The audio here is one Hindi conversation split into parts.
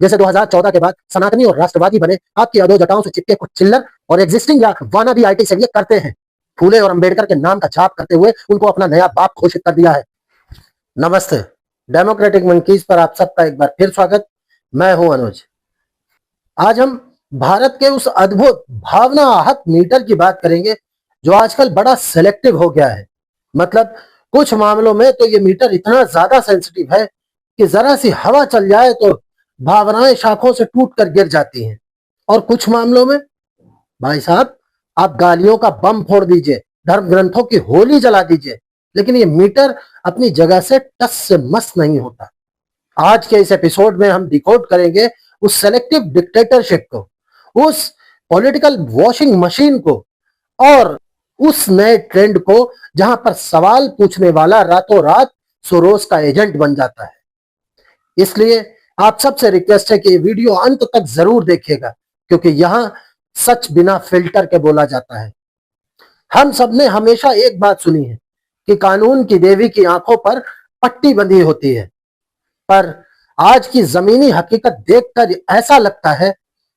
जैसे 2014 के बाद सनातनी और राष्ट्रवादी बने आपकी अधोजटाओं से चिपके कुछ चिल्लर और एग्जिस्टिंग या वाना भी आईटी से ये करते हैं। फूले और अंबेडकर के नाम का जाप करते हुए उनको अपना नया बाप घोषित कर दिया है। नमस्ते, डेमोक्रेटिक मंकीज पर आप सबका एक बार फिर स्वागत। मैं हूं अनुज। आज हम भारत के उस अद्भुत भावना आहत मीटर की बात करेंगे जो आजकल बड़ा सेलेक्टिव हो गया है। मतलब कुछ मामलों में तो ये मीटर इतना ज्यादा सेंसिटिव है कि जरा सी हवा चल जाए तो भावनाएं शाखों से टूट कर गिर जाती हैं। और कुछ मामलों में भाई साहब आप गालियों का बम फोड़ दीजिए, धर्म ग्रंथों की होली जला दीजिए, लेकिन ये मीटर अपनी जगह से टस से मस नहीं होता। आज के इस एपिसोड में हम डिकोड करेंगे उस सेलेक्टिव डिक्टेटरशिप को, उस पॉलिटिकल वॉशिंग मशीन को और उस नए ट्रेंड को जहां पर सवाल पूछने वाला रातों रात सोरोस का एजेंट बन जाता है। इसलिए आप सबसे रिक्वेस्ट है कि ये वीडियो अंत तक जरूर देखिएगा, क्योंकि यहां सच बिना फिल्टर के बोला जाता है। हम सबने हमेशा एक बात सुनी है कि कानून की देवी की आंखों पर पट्टी बंधी होती है, पर आज की जमीनी हकीकत देखकर ऐसा लगता है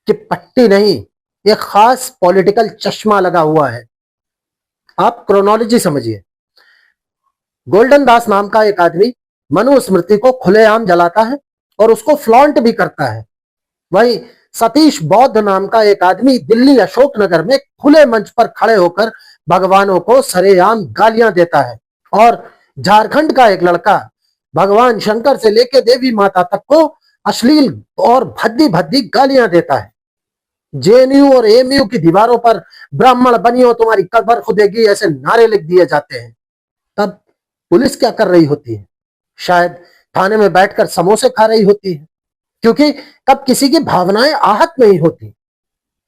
कि पट्टी नहीं, एक खास पॉलिटिकल चश्मा लगा हुआ है। आप क्रोनोलॉजी समझिए। गोल्डन दास नाम का एक आदमी मनुस्मृति को खुलेआम जलाता है और उसको फ्लॉन्ट भी करता है। वहीं सतीश बौद्ध नाम का एक आदमी दिल्ली अशोकनगर में खुले मंच पर खड़े होकर भगवानों को सरेआम गालियां देता है। और झारखंड का एक लड़का भगवान शंकर से लेकर देवी माता तक को अश्लील और भद्दी भद्दी गालियां देता है। जेएनयू और एएमयू की दीवारों पर ब्राह्मण बनियो तुम्हारी कब्र खुदेगी ऐसे नारे लिख दिए जाते हैं। तब पुलिस क्या कर रही होती है? शायद थाने में बैठकर समोसे खा रही होती है, क्योंकि तब किसी की भावनाएं आहत नहीं होती,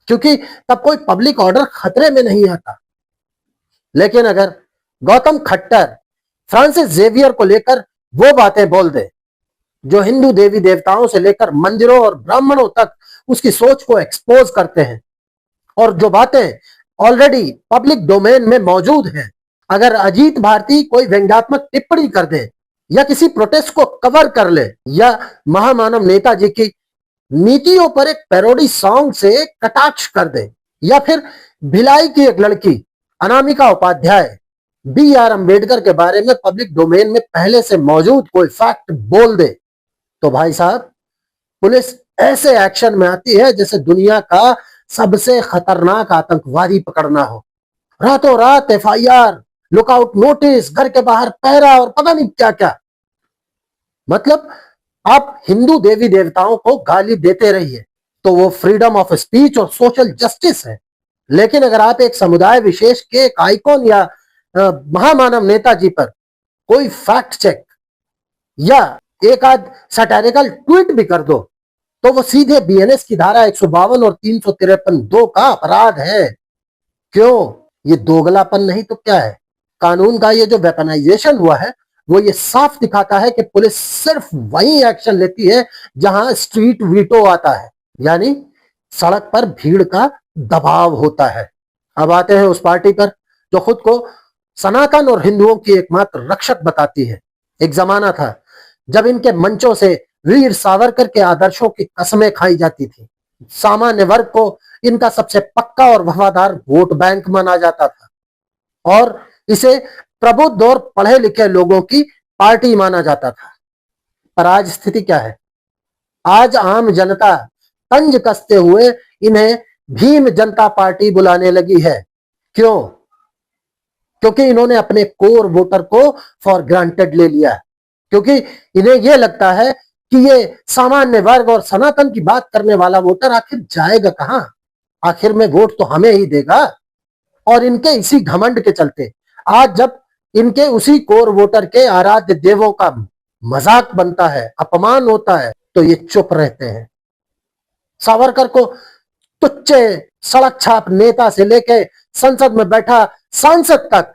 क्योंकि तब कोई पब्लिक ऑर्डर खतरे में नहीं आता। लेकिन अगर गौतम खट्टर फ्रांसिस जेवियर को लेकर वो बातें बोल दे जो हिंदू देवी देवताओं से लेकर मंदिरों और ब्राह्मणों तक उसकी सोच को एक्सपोज करते हैं, और जो बातें ऑलरेडी पब्लिक डोमेन में मौजूद हैं, अगर अजीत भारती कोई व्यंग्यात्मक टिप्पणी कर दे या किसी प्रोटेस्ट को कवर कर ले या महामानव नेताजी की नीतियों पर एक पैरोडी सॉन्ग से कटाक्ष कर दे, या फिर भिलाई की एक लड़की अनामिका उपाध्याय बी आर अम्बेडकर के बारे में पब्लिक डोमेन में पहले से मौजूद कोई फैक्ट बोल दे, तो भाई साहब पुलिस ऐसे एक्शन में आती है जैसे दुनिया का सबसे खतरनाक आतंकवादी पकड़ना हो। रातों रात एफआईआर, लुकआउट नोटिस, घर के बाहर पहरा और पता नहीं क्या क्या। मतलब आप हिंदू देवी देवताओं को गाली देते रहिए तो वो फ्रीडम ऑफ स्पीच और सोशल जस्टिस है, लेकिन अगर आप एक समुदाय विशेष के एक आइकॉन या महामानव नेताजी पर कोई फैक्ट चेक या एक आध सैटारिकल ट्वीट भी कर दो तो वो सीधे बीएनएस की धारा 152 और 353(2) का अपराध है। क्यों? ये दोगलापन नहीं तो क्या है? कानून का ये जो वेपनाइजेशन हुआ है वो ये साफ दिखाता है कि पुलिस सिर्फ वही एक्शन लेती है जहां स्ट्रीट वीटो आता है, यानी सड़क पर भीड़ का दबाव होता है। अब आते हैं उस पार्टी पर जो खुद को सनातन और हिंदुओं की एकमात्र रक्षक बताती है। एक जमाना था जब इनके मंचों से वीर सावरकर के आदर्शों की कसमें खाई जाती थी। सामान्य वर्ग को इनका सबसे पक्का और वफादार वोट बैंक माना जाता था और इसे प्रबुद्ध और पढ़े लिखे लोगों की पार्टी माना जाता था। पर आज स्थिति क्या है? आज आम जनता तंज कसते हुए इन्हें भीम जनता पार्टी बुलाने लगी है। क्यों? क्योंकि इन्होंने अपने कोर वोटर को फॉर ग्रांटेड ले लिया है, क्योंकि इन्हें यह लगता है कि ये सामान्य वर्ग और सनातन की बात करने वाला वोटर आखिर जाएगा कहां? आखिर में वोट तो हमें ही देगा। और इनके इसी घमंड के चलते आज जब इनके उसी कोर वोटर के आराध्य देवों का मजाक बनता है, अपमान होता है, तो ये चुप रहते हैं। सावरकर को तुच्चे सड़क छाप नेता से लेके संसद में बैठा सांसद तक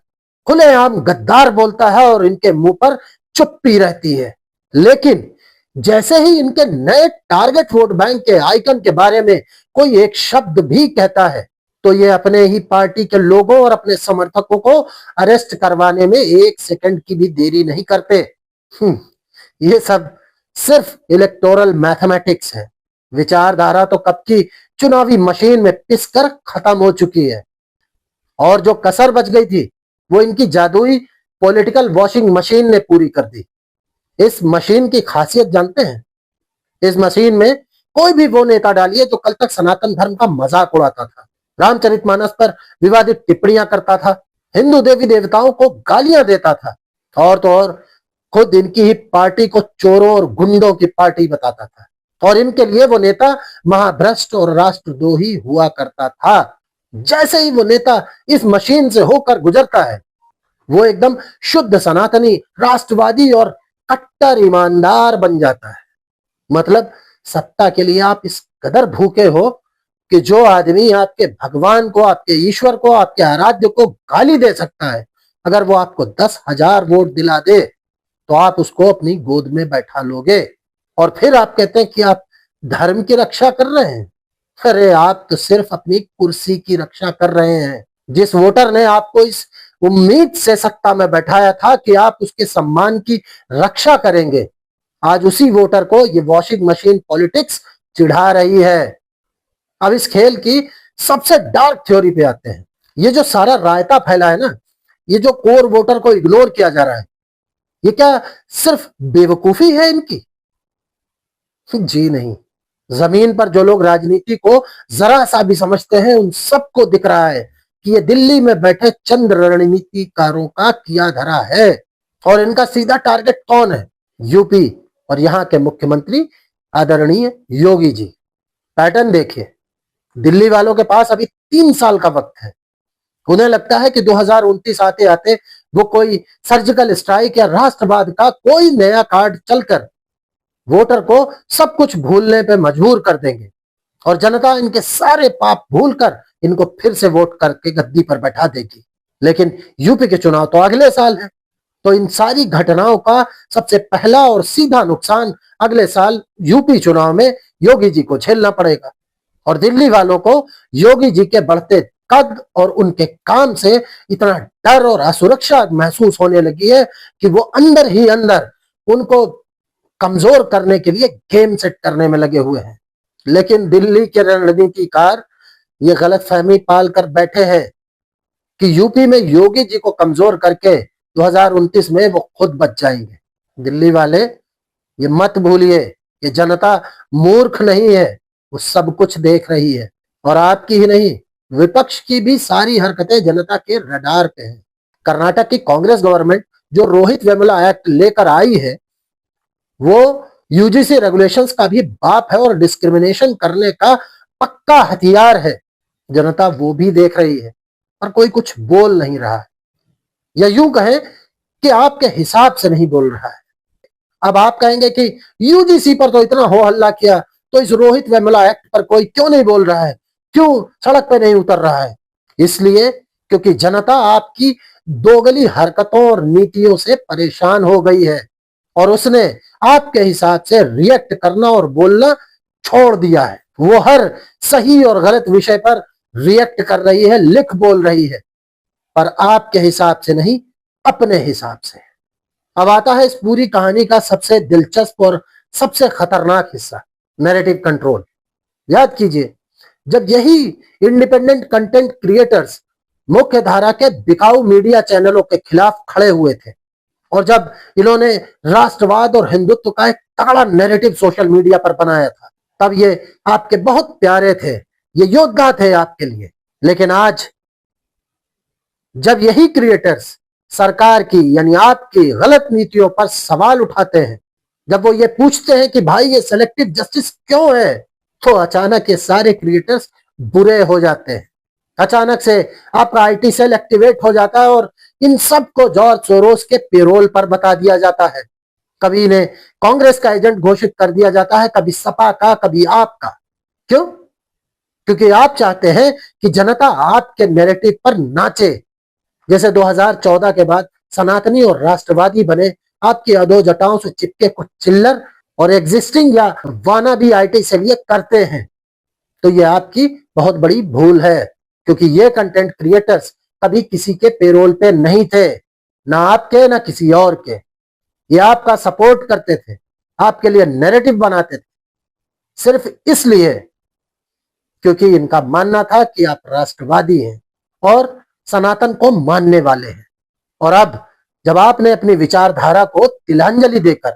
खुलेआम गद्दार बोलता है और इनके मुंह पर चुप्पी रहती है। लेकिन जैसे ही इनके नए टारगेट वोट बैंक के आइकन के बारे में कोई एक शब्द भी कहता है तो ये अपने ही पार्टी के लोगों और अपने समर्थकों को अरेस्ट करवाने में एक सेकंड की भी देरी नहीं करते। ये सब सिर्फ इलेक्टोरल मैथमेटिक्स है। विचारधारा तो कब की चुनावी मशीन में पिसकर खत्म हो चुकी है, और जो कसर बच गई थी वो इनकी जादुई पॉलिटिकल वॉशिंग मशीन ने पूरी कर दी। इस मशीन की खासियत जानते हैं? इस मशीन में कोई भी वो नेता डालिए जो कल तक सनातन धर्म का मजाक उड़ाता था, रामचरितमानस पर विवादित टिप्पणियां करता था, हिंदू देवी देवताओं को गालियां देता था, और तो और खुद इनकी ही पार्टी को चोरों और गुंडों की पार्टी बताता था, और इनके लिए वो नेता महाभ्रष्ट और राष्ट्रद्रोही हुआ करता था। जैसे ही वो नेता इस मशीन से होकर गुजरता है, वो एकदम शुद्ध सनातनी, राष्ट्रवादी और कट्टर ईमानदार बन जाता है। मतलब सत्ता के लिए आप इस कदर भूखे हो कि जो आदमी आपके भगवान को, आपके ईश्वर को, आपके आराध्य को गाली दे सकता है, अगर वो आपको 10,000 वोट दिला दे तो आप उसको अपनी गोद में बैठा लोगे, और फिर आप कहते हैं कि आप धर्म की रक्षा कर रहे हैं। अरे आप तो सिर्फ अपनी कुर्सी की रक्षा कर रहे हैं। जिस वोटर ने आपको इस उम्मीद से सत्ता में बैठाया था कि आप उसके सम्मान की रक्षा करेंगे, आज उसी वोटर को ये वॉशिंग मशीन पॉलिटिक्स चिढ़ा रही है। अब इस खेल की सबसे डार्क थ्योरी पे आते हैं। ये जो सारा रायता फैला है ना, ये जो कोर वोटर को इग्नोर किया जा रहा है, ये क्या सिर्फ बेवकूफी है इनकी? जी नहीं। जमीन पर जो लोग राजनीति को जरा सा भी समझते हैं, उन सबको दिख रहा है कि ये दिल्ली में बैठे चंद रणनीतिकारों का किया धरा है, और इनका सीधा टारगेट कौन है? यूपी और यहाँ के मुख्यमंत्री आदरणीय योगी जी। पैटर्न देखिए, दिल्ली वालों के पास अभी 3 साल का वक्त है। उन्हें लगता है कि 2029 आते आते वो कोई सर्जिकल स्ट्राइक या राष्ट्रवाद का कोई नया कार्ड चलकर वोटर को सब कुछ भूलने पे मजबूर कर देंगे, और जनता इनके सारे पाप भूलकर इनको फिर से वोट करके गद्दी पर बैठा देगी। लेकिन यूपी के चुनाव तो अगले साल है, तो इन सारी घटनाओं का सबसे पहला और सीधा नुकसान अगले साल यूपी चुनाव में योगी जी को झेलना पड़ेगा। और दिल्ली वालों को योगी जी के बढ़ते कद और उनके काम से इतना डर और असुरक्षा महसूस होने लगी है कि वो अंदर ही अंदर उनको कमजोर करने के लिए गेम सेट करने में लगे हुए हैं। लेकिन दिल्ली के रणनीतिकार ये गलतफहमी पाल कर बैठे हैं कि यूपी में योगी जी को कमजोर करके 2029 में वो खुद बच जाएंगे। दिल्ली वाले ये मत भूलिए, ये जनता मूर्ख नहीं है, वो सब कुछ देख रही है, और आपकी ही नहीं, विपक्ष की भी सारी हरकतें जनता के रडार पे हैं। कर्नाटक की कांग्रेस गवर्नमेंट जो रोहित वेमुला एक्ट लेकर आई है, वो यूजीसी रेगुलेशंस का भी बाप है और डिस्क्रिमिनेशन करने का पक्का हथियार है। जनता वो भी देख रही है, पर कोई कुछ बोल नहीं रहा है, या यूं कहें कि आपके हिसाब से नहीं बोल रहा है। अब आप कहेंगे कि यूजीसी पर तो इतना हो हल्ला किया, तो इस रोहित वेमुला एक्ट पर कोई क्यों नहीं बोल रहा है, क्यों सड़क पे नहीं उतर रहा है? इसलिए क्योंकि जनता आपकी दोगली हरकतों और नीतियों से परेशान हो गई है, और उसने आपके हिसाब से रिएक्ट करना और बोलना छोड़ दिया है। वो हर सही और गलत विषय पर रिएक्ट कर रही है, लिख बोल रही है, पर आपके हिसाब से नहीं, अपने हिसाब से। अब आता है इस पूरी कहानी का सबसे दिलचस्प और सबसे खतरनाक हिस्सा, नैरेटिव कंट्रोल। याद कीजिए, जब यही इंडिपेंडेंट कंटेंट क्रिएटर्स मुख्य धारा के बिकाऊ मीडिया चैनलों के खिलाफ खड़े हुए थे, और जब इन्होंने राष्ट्रवाद और हिंदुत्व का एक तगड़ा नैरेटिव सोशल मीडिया पर बनाया था, तब ये आपके बहुत प्यारे थे, ये योद्धा थे आपके लिए। लेकिन आज जब यही क्रिएटर्स सरकार की यानी आपकी गलत नीतियों पर सवाल उठाते हैं, जब वो ये पूछते हैं कि भाई ये सेलेक्टिव जस्टिस क्यों है, तो अचानक ये सारे क्रिएटर्स बुरे हो जाते हैं। अचानक से आपका आईटी सेल एक्टिवेट हो जाता है, और इन सबको जॉर्ज सोरोस के पेरोल पर बता दिया जाता है। कभी इन्हें कांग्रेस का एजेंट घोषित कर दिया जाता है, कभी सपा का, कभी आपका। क्यों? क्योंकि आप चाहते हैं कि जनता आपके नैरेटिव पर नाचे। जैसे 2014 के बाद सनातनी और राष्ट्रवादी बने आपकी अधोजटाओं से चिपके कुछ चिल्लर और एग्जिस्टिंग या वानाबी आईटी सेल ये करते हैं, तो ये आपकी बहुत बड़ी भूल है, क्योंकि ये कंटेंट क्रिएटर्स कभी किसी के पेरोल पे नहीं थे, ना आपके ना किसी और के। ये आपका सपोर्ट करते थे, आपके लिए नैरेटिव बनाते थे, सिर्फ इसलिए क्योंकि इनका मानना था कि आप राष्ट्रवादी हैं और सनातन को मानने वाले हैं। और अब जब आपने अपनी विचारधारा को तिलांजलि देकर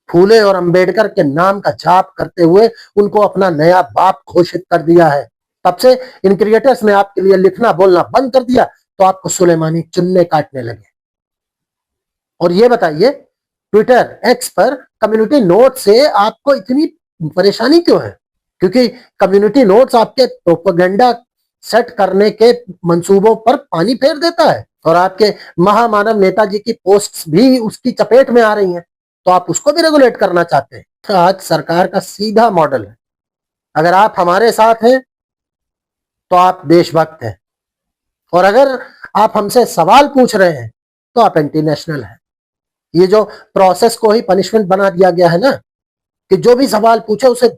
फूले और अंबेडकर के नाम का जाप करते हुए उनको अपना नया बाप घोषित कर दिया है, तब से इन क्रिएटर्स ने आपके लिए लिखना बोलना बंद कर दिया, तो आपको सुलेमानी चुन्ने काटने लगे। और ये बताइए, ट्विटर एक्स पर कम्युनिटी नोट से आपको इतनी परेशानी क्यों है? क्योंकि कम्युनिटी नोट्स आपके प्रोपेगेंडा सेट करने के मंसूबों पर पानी फेर देता है और आपके महामानव नेताजी की पोस्ट्स भी उसकी चपेट में आ रही हैं, तो आप उसको भी रेगुलेट करना चाहते हैं। तो आज सरकार का सीधा मॉडल है, अगर आप हमारे साथ हैं तो आप देशभक्त हैं, और अगर आप हमसे सवाल पूछ रहे हैं तो आप एंटी नेशनल हैं। ये जो प्रोसेस को ही पनिशमेंट बना दिया गया है ना, कि जो भी सवाल पूछे उसे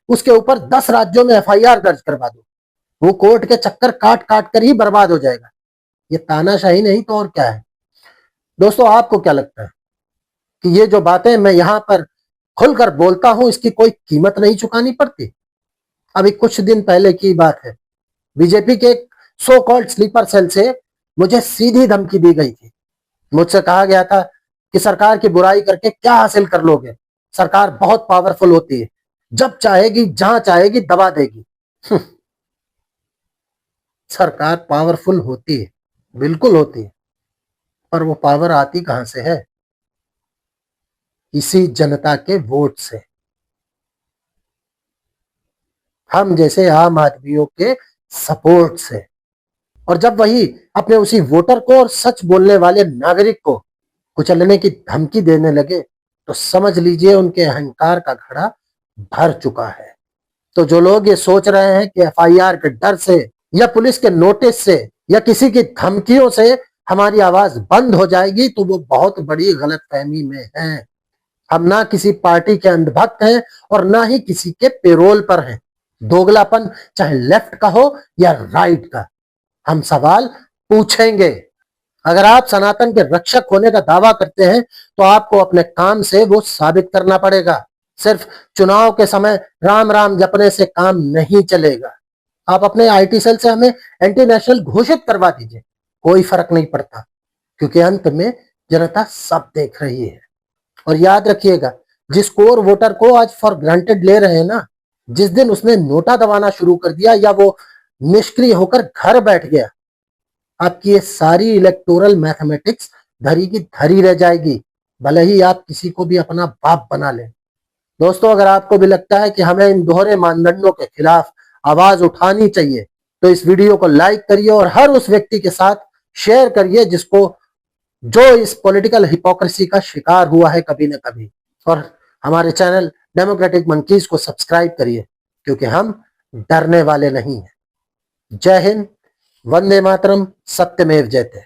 उसके ऊपर 10 राज्यों में एफआईआर दर्ज करवा दो, वो कोर्ट के चक्कर काट काट कर ही बर्बाद हो जाएगा। ये तानाशाही नहीं तो और क्या है? दोस्तों, आपको क्या लगता है कि ये जो बातें मैं यहां पर खुलकर बोलता हूं, इसकी कोई कीमत नहीं चुकानी पड़ती? अभी कुछ दिन पहले की बात है, बीजेपी के सो कॉल्ड स्लीपर सेल से मुझे सीधी धमकी दी गई थी। मुझसे कहा गया था कि सरकार की बुराई करके क्या हासिल कर लोगे, सरकार बहुत पावरफुल होती है, जब चाहेगी जहां चाहेगी दबा देगी। सरकार पावरफुल होती है, बिल्कुल होती है, पर वो पावर आती कहां से है? इसी जनता के वोट से, हम जैसे आम आदमियों के सपोर्ट से। और जब वही अपने उसी वोटर को और सच बोलने वाले नागरिक को कुचलने की धमकी देने लगे, तो समझ लीजिए उनके अहंकार का घड़ा भर चुका है। तो जो लोग ये सोच रहे हैं कि एफआईआर के डर से या पुलिस के नोटिस से या किसी की धमकियों से हमारी आवाज बंद हो जाएगी, तो वो बहुत बड़ी गलतफहमी में हैं। हम ना किसी पार्टी के अंधभक्त हैं और ना ही किसी के पेरोल पर हैं। दोगलापन चाहे लेफ्ट का हो या राइट का, हम सवाल पूछेंगे। अगर आप सनातन के रक्षक होने का दावा करते हैं तो आपको अपने काम से वो साबित करना पड़ेगा। सिर्फ चुनाव के समय राम राम जपने से काम नहीं चलेगा। आप अपने आईटी सेल से हमें एंटी नेशनल घोषित करवा दीजिए, कोई फर्क नहीं पड़ता, क्योंकि अंत में जनता सब देख रही है। और याद रखिएगा, जिस कोर वोटर को आज फॉर ग्रांटेड ले रहे हैं ना, जिस दिन उसने नोटा दबाना शुरू कर दिया या वो निष्क्रिय होकर घर बैठ गया, आपकी ये सारी इलेक्टोरल मैथमेटिक्स धरी की धरी रह जाएगी, भले ही आप किसी को भी अपना बाप बना लें। दोस्तों, अगर आपको भी लगता है कि हमें इन दोहरे मानदंडों के खिलाफ आवाज उठानी चाहिए, तो इस वीडियो को लाइक करिए और हर उस व्यक्ति के साथ शेयर करिए जो इस पॉलिटिकल हिपोक्रेसी का शिकार हुआ है कभी न कभी। और हमारे चैनल डेमोक्रेटिक मंकीज को सब्सक्राइब करिए, क्योंकि हम डरने वाले नहीं हैं। जय हिंद, वंदे मातरम, सत्यमेव जयते।